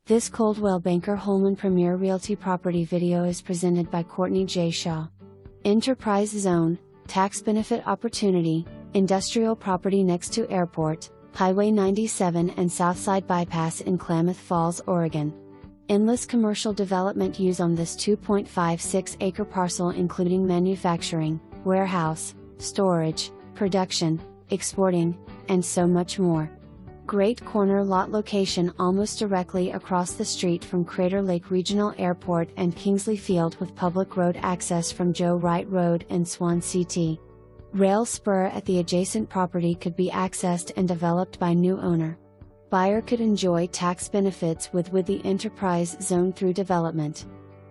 This Coldwell Banker Holman Premier Realty property video is presented by Courtney J. Shaw. Enterprise Zone, Tax Benefit Opportunity, Industrial Property next to Airport, Highway 97 and Southside Bypass in Klamath Falls, Oregon. Endless commercial development use on this 2.56-acre parcel including manufacturing, warehouse, storage, production, exporting, and so much more. Great corner lot location almost directly across the street from Crater Lake Regional Airport and Kingsley Field with public road access from Wright Road and Swan CT. Rail spur at the adjacent property could be accessed and developed by new owner. Buyer could enjoy tax benefits with the enterprise zone through development.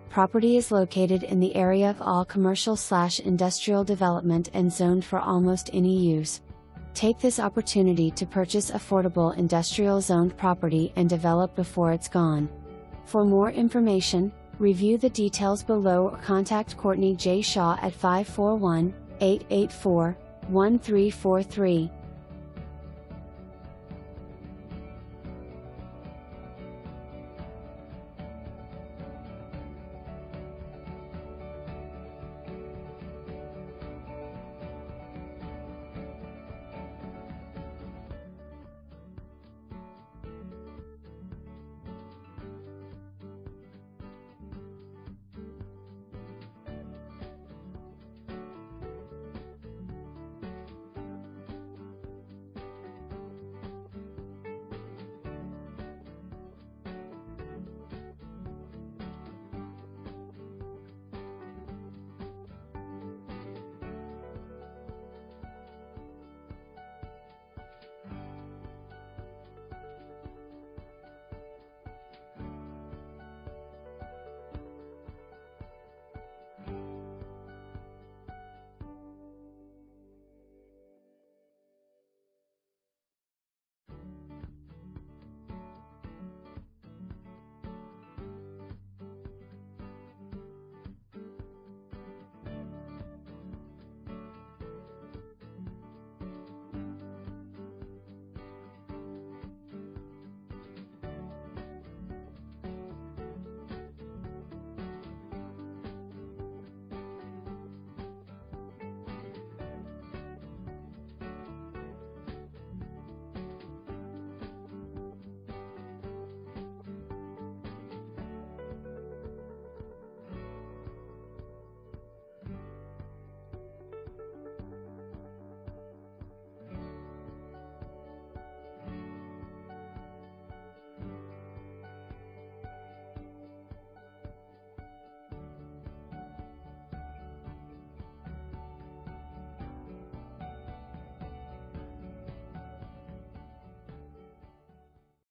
Property is located in the area of all commercial/industrial development and zoned for almost any use. Take this opportunity to purchase affordable industrial zoned property and develop before it's gone. For more information, review the details below or contact Courtney J. Shaw at 541-884-1343.